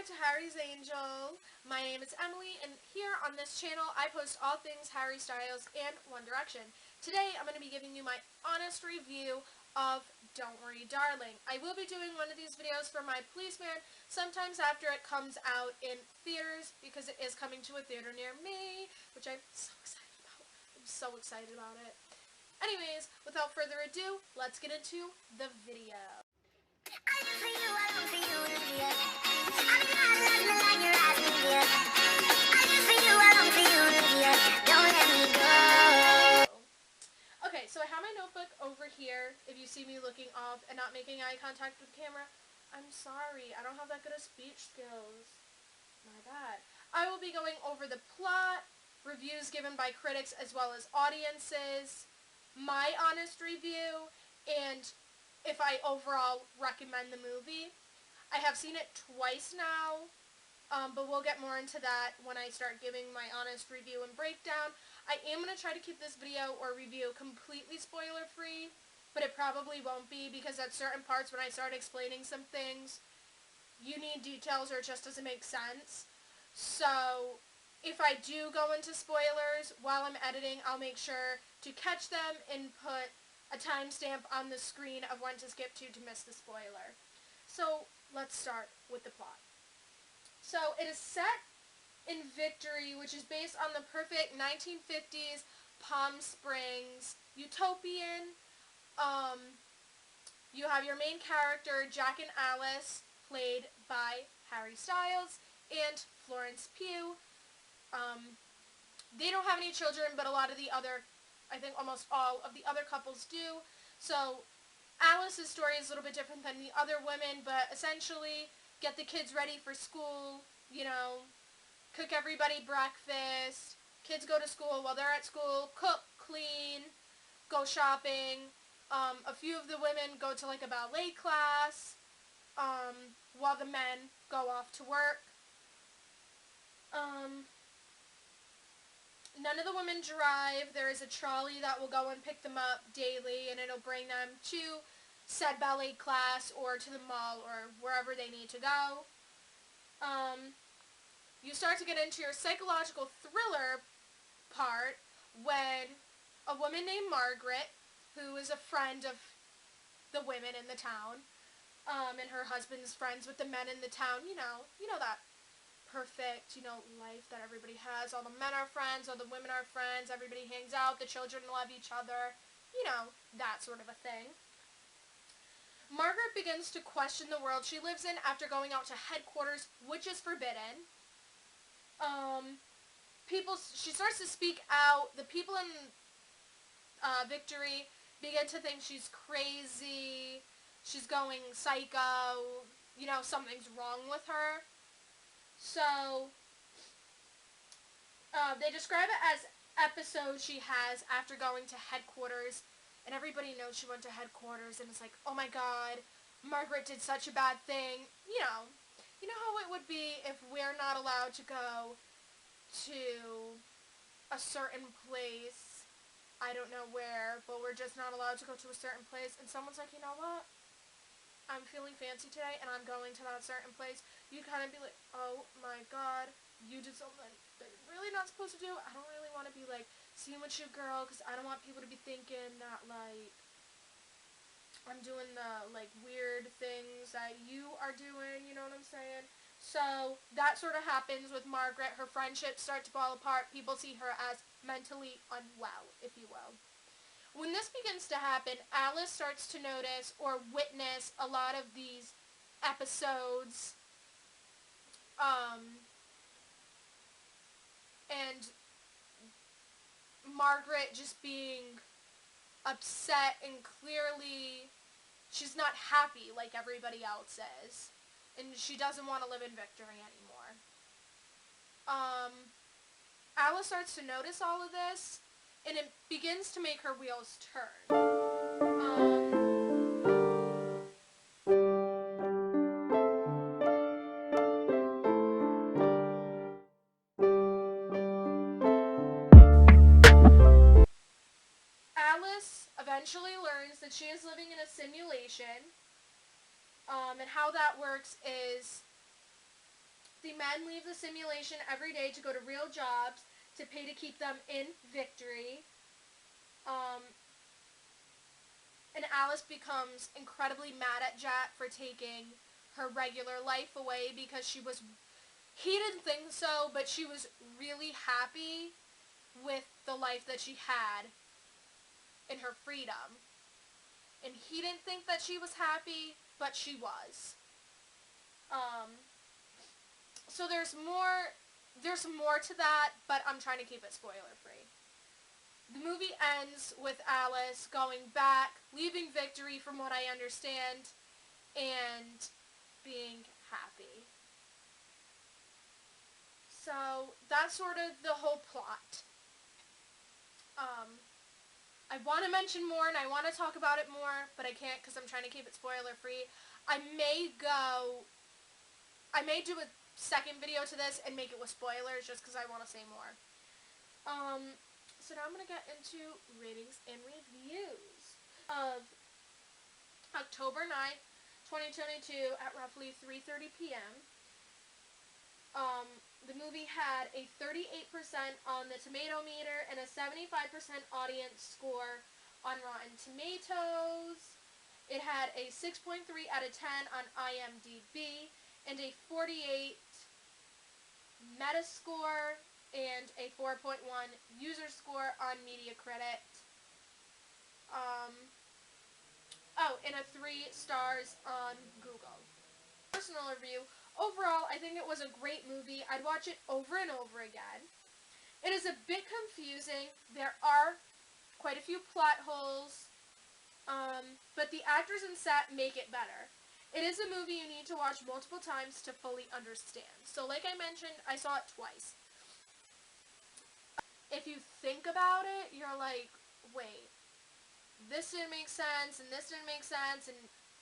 back to Harry's Angel. My name is Emily, and here on this channel I post all things Harry Styles and One Direction. Today I'm going to be giving you my honest review of Don't Worry Darling. I will be doing one of these videos for my policeman sometimes after it comes out in theaters, because it is coming to a theater near me, which I'm so excited about. I'm so excited about it. Anyways, without further ado, let's get into the video. Okay, so I have my notebook over here. If you see me looking off and not making eye contact with the camera, I'm sorry. I don't have that good of speech skills. My bad. I will be going over the plot, reviews given by critics as well as audiences, my honest review, and if I overall recommend the movie. I have seen it twice now, but we'll get more into that when I start giving my honest review and breakdown. I am going to try to keep this video or review completely spoiler-free, but it probably won't be, because at certain parts when I start explaining some things, you need details or it just doesn't make sense. So if I do go into spoilers while I'm editing, I'll make sure to catch them and put a timestamp on the screen of when to skip to miss the spoiler. So let's start with the plot. So it is set in Victory, which is based on the perfect 1950s Palm Springs utopian. You have your main character, Jack and Alice, played by Harry Styles and Florence Pugh. They don't have any children, but a lot of the other, I think almost all of the other couples do. So Alice's story is a little bit different than the other women, but essentially get the kids ready for school, cook everybody breakfast, kids go to school, while they're at school, cook, clean, go shopping. A few of the women go to like a ballet class, while the men go off to work. None of the women drive. There is a trolley that will go and pick them up daily, and it'll bring them to said ballet class or to the mall or wherever they need to go. You start to get into your psychological thriller part when a woman named Margaret, who is a friend of the women in the town, and her husband's friends with the men in the town, you know that perfect, life that everybody has. All the men are friends, all the women are friends, everybody hangs out, the children love each other, that sort of a thing. Margaret begins to question the world she lives in after going out to headquarters, which is forbidden. She starts to speak out. The people in Victory begin to think she's crazy, she's going psycho, something's wrong with her. So, they describe it as episodes she has after going to headquarters, and everybody knows she went to headquarters, and it's like, oh my god, Margaret did such a bad thing. You know how it would be if we're not allowed to go to a certain place, I don't know where, but we're just not allowed to go to a certain place, and someone's like, you know what, I'm feeling fancy today, and I'm going to that certain place. You kind of be like, oh my god, you did something that you're really not supposed to do. I don't really want to be, seen with you, girl, because I don't want people to be thinking that, I'm doing the, weird things that you are doing, you know what I'm saying? So, that sort of happens with Margaret. Her friendships start to fall apart. People see her as mentally unwell, if you will. When this begins to happen, Alice starts to notice or witness a lot of these episodes, and Margaret just being upset, and clearly she's not happy like everybody else is, and she doesn't want to live in Victory anymore. Alice starts to notice all of this, and it begins to make her wheels turn. Alice eventually learns that she is living in a simulation, and how that works is The men leave the simulation every day to go to real jobs to pay to keep them in victory. Um, and Alice becomes incredibly mad at Jack for taking her regular life away because he didn't think so, but she was really happy with the life that she had in her freedom. And he didn't think that she was happy, but she was. Um, so there's more to that, but I'm trying to keep it spoiler free. The movie ends with Alice going back, leaving Victory from what I understand, and being happy. So that's sort of the whole plot. I want to mention more and I want to talk about it more, but I can't because I'm trying to keep it spoiler free. I may do a second video to this and make it with spoilers just because I want to say more. So now I'm going to get into ratings and reviews of October 9th, 2022 at roughly 3:30 p.m. The movie had a 38% on the tomato meter and a 75% audience score on Rotten Tomatoes. It had a 6.3 out of 10 on IMDb and a 48 Metascore and a 4.1 user score on Metacritic. And a 3 stars on Google. Personal review. Overall, I think it was a great movie. I'd watch it over and over again. It is a bit confusing. There are quite a few plot holes, but the actors and set make it better. It is a movie you need to watch multiple times to fully understand. So like I mentioned, I saw it twice. If you think about it, you're like, wait, this didn't make sense, and this didn't make sense, and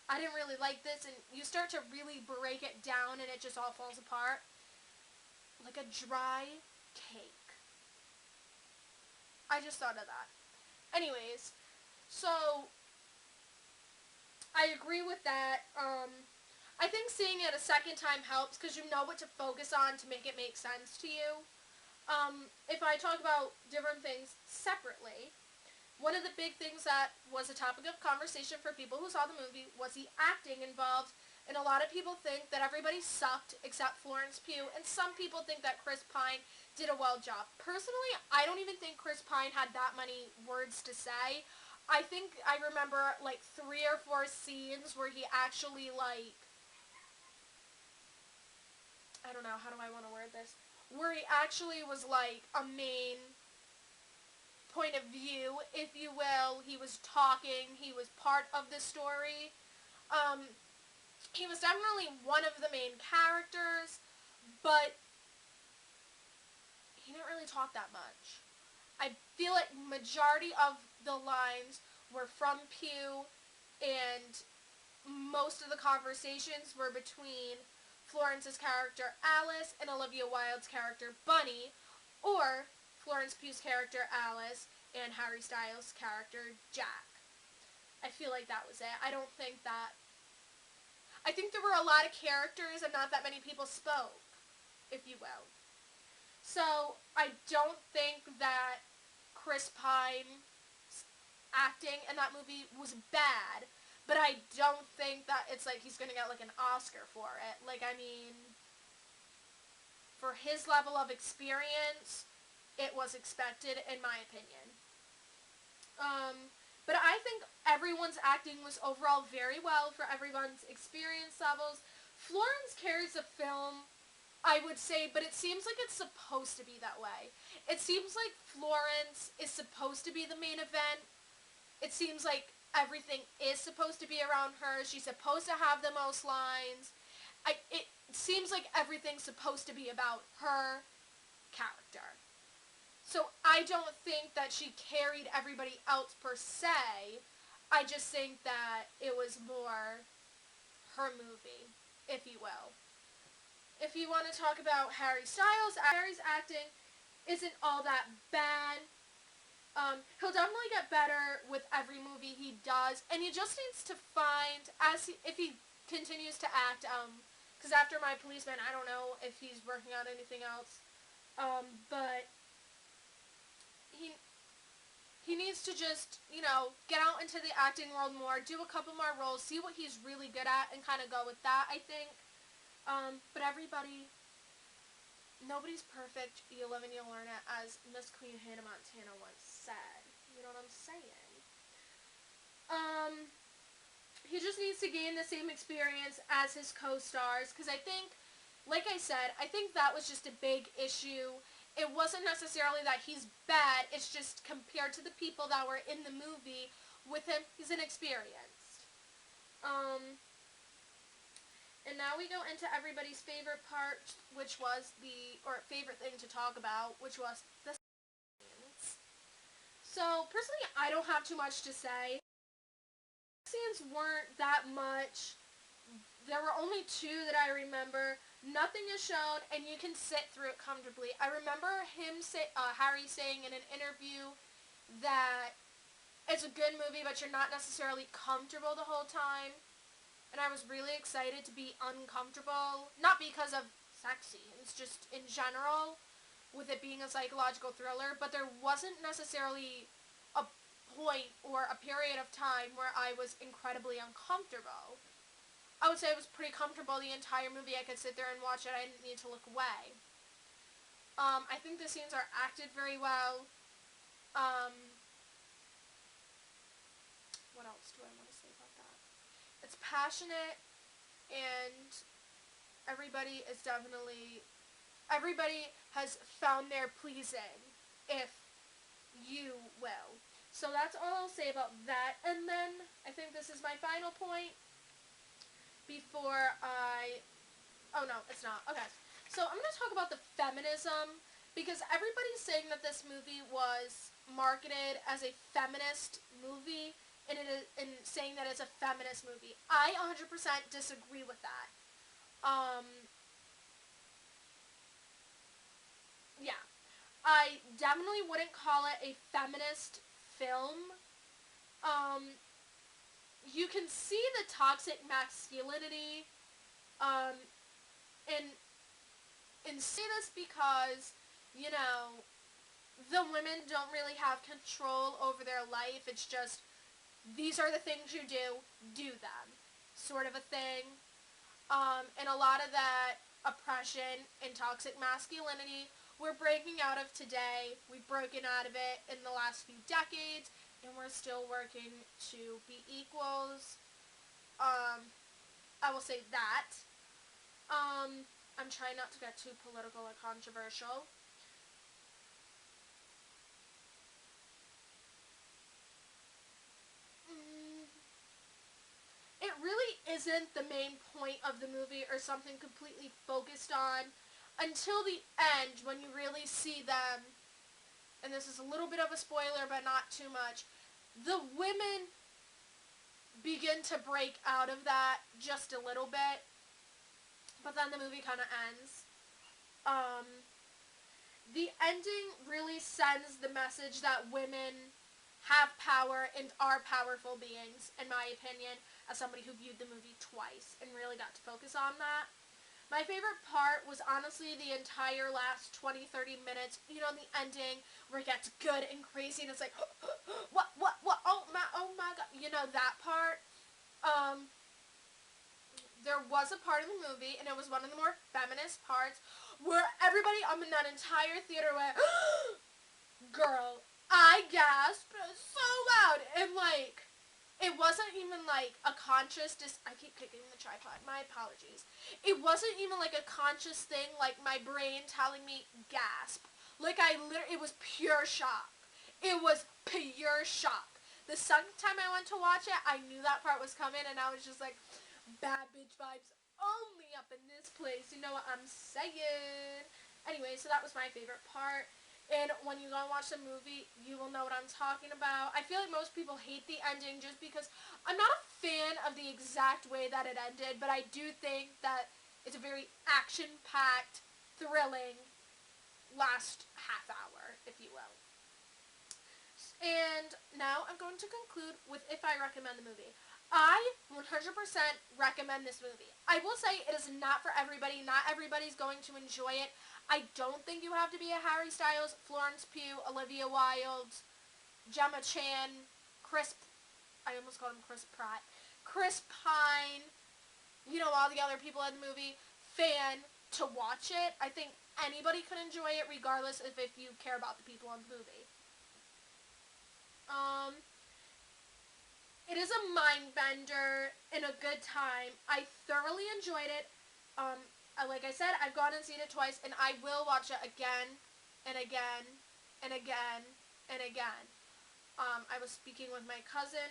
I didn't really like this, and you start to really break it down, and it just all falls apart. Like a dry cake. I just thought of that. Anyways, so I agree with that. I think seeing it a second time helps because you know what to focus on to make it make sense to you. If I talk about different things separately, one of the big things that was a topic of conversation for people who saw the movie was the acting involved, and a lot of people think that everybody sucked except Florence Pugh, and some people think that Chris Pine did a well job. Personally, I don't even think Chris Pine had that many words to say. I think I remember like 3 or 4 scenes where he actually I don't know, how do I want to word this? Where he actually was like a main point of view, if you will. He was talking, he was part of the story. He was definitely one of the main characters, but he didn't really talk that much. I feel like majority of the lines were from Pugh, and most of the conversations were between Florence's character Alice and Olivia Wilde's character Bunny, or Florence Pugh's character Alice and Harry Styles' character Jack. I feel like that was it. I think there were a lot of characters and not that many people spoke, if you will. So I don't think that Chris Pine's acting in that movie was bad, but I don't think that it's like he's going to get like an Oscar for it. Like, I mean, for his level of experience, it was expected, in my opinion. But I think everyone's acting was overall very well for everyone's experience levels. Florence carries the film, I would say, but it seems like it's supposed to be that way. It seems like Florence is supposed to be the main event. It seems like everything is supposed to be around her. She's supposed to have the most lines. It seems like everything's supposed to be about her character. So I don't think that she carried everybody else per se. I just think that it was more her movie, if you will. If you want to talk about Harry Styles, Harry's acting isn't all that bad. He'll definitely get better with every movie he does, and he just needs to find, if he continues to act, Because after My Policeman, I don't know if he's working on anything else. But he he needs to just, get out into the acting world more, do a couple more roles, see what he's really good at, and kind of go with that, I think. But everybody, nobody's perfect. You live and you learn it, as Miss Queen Hannah Montana once said. You know what I'm saying? Um, he just needs to gain the same experience as his co-stars, because I think, like I said, I think that was just a big issue. It wasn't necessarily that he's bad, it's just compared to the people that were in the movie with him, he's inexperienced. And now we go into everybody's favorite part, which was or favorite thing to talk about, which was the scenes. So, personally, I don't have too much to say. Scenes weren't that much. There were only two that I remember. Nothing is shown, and you can sit through it comfortably. I remember Harry saying in an interview that it's a good movie, but you're not necessarily comfortable the whole time. And I was really excited to be uncomfortable, not because of sex scenes, just in general, with it being a psychological thriller, but there wasn't necessarily a point or a period of time where I was incredibly uncomfortable. I would say I was pretty comfortable the entire movie. I could sit there and watch it. I didn't need to look away. I think the scenes are acted very well. Um, what else do I want to say about that? It's passionate, and everybody has found their pleasing, if you will. So that's all I'll say about that. And then I think this is my final point before I... Oh, no, it's not. Okay. So I'm going to talk about the feminism, because everybody's saying that this movie was marketed as a feminist movie, and saying that it's a feminist movie. I 100% disagree with that. Yeah. I definitely wouldn't call it a feminist film. Um, you can see the toxic masculinity, um, and say this because, you know, the women don't really have control over their life. It's just, these are the things you do them, sort of a thing. And a lot of that oppression and toxic masculinity we're breaking out of today. We've broken out of it in the last few decades, and we're still working to be equals. I will say that. I'm trying not to get too political or controversial. Mm, it really isn't the main point of the movie or something completely focused on until the end, when you really see them. And this is a little bit of a spoiler, but not too much. The women begin to break out of that just a little bit, but then the movie kind of ends. Um, the ending really sends the message that women have power and are powerful beings, in my opinion, as somebody who viewed the movie twice and really got to focus on that. My favorite part was honestly the entire last 20-30 minutes, the ending, where it gets good and crazy, and it's like, what, oh my god, that part. Um, there was a part of the movie, and it was one of the more feminist parts, where everybody in that entire theater went, girl, I gasped so loud, and it wasn't even a conscious, I keep kicking the tripod, my apologies. It wasn't even a conscious thing, my brain telling me gasp. It was pure shock. It was pure shock. The second time I went to watch it, I knew that part was coming, and I was just like, bad bitch vibes only up in this place. You know what I'm saying? Anyway, so that was my favorite part. And when you go and watch the movie, you will know what I'm talking about. I feel like most people hate the ending just because I'm not a fan of the exact way that it ended, but I do think that it's a very action-packed, thrilling last half hour, if you will. And now I'm going to conclude with if I recommend the movie. I 100% recommend this movie. I will say it is not for everybody. Not everybody's going to enjoy it. I don't think you have to be a Harry Styles, Florence Pugh, Olivia Wilde, Gemma Chan, Chris, I almost called him Chris Pratt, Chris Pine, all the other people in the movie, fan to watch it. I think anybody can enjoy it regardless of if you care about the people in the movie. Um, it is a mind bender and a good time. I thoroughly enjoyed it. Like I said, I've gone and seen it twice, and I will watch it again and again and again and again. I was speaking with my cousin.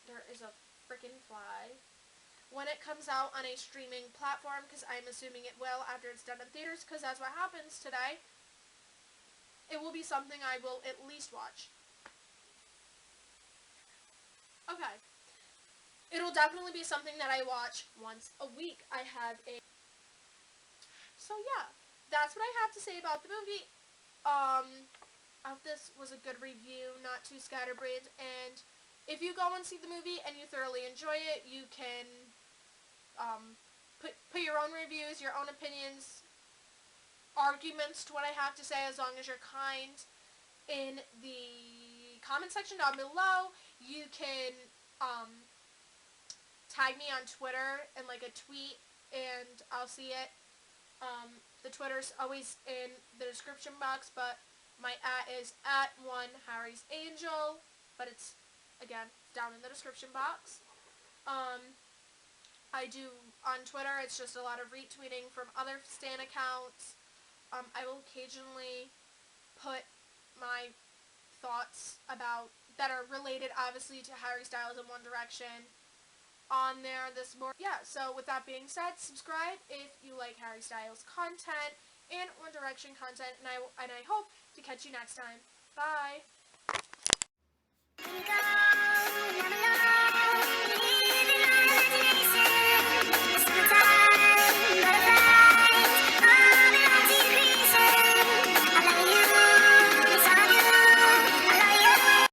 There is a freaking fly. When it comes out on a streaming platform, because I'm assuming it will after it's done in theaters, because that's what happens today, it will be something I will at least watch. Okay. It'll definitely be something that I watch once a week. I have a... So yeah, that's what I have to say about the movie. I hope this was a good review, not too scatterbrained, and if you go and see the movie and you thoroughly enjoy it, you can put your own reviews, your own opinions, arguments to what I have to say, as long as you're kind, in the comment section down below. You can tag me on Twitter and like a tweet, and I'll see it. The Twitter's always in the description box, but my is @1Harry'sAngel, but it's, again, down in the description box. I do, on Twitter, it's just a lot of retweeting from other stan accounts. I will occasionally put my thoughts that are related, obviously, to Harry Styles and One Direction on there this morning. Yeah, so with that being said, subscribe if you like Harry Styles content and One Direction content, and I hope to catch you next time. Bye!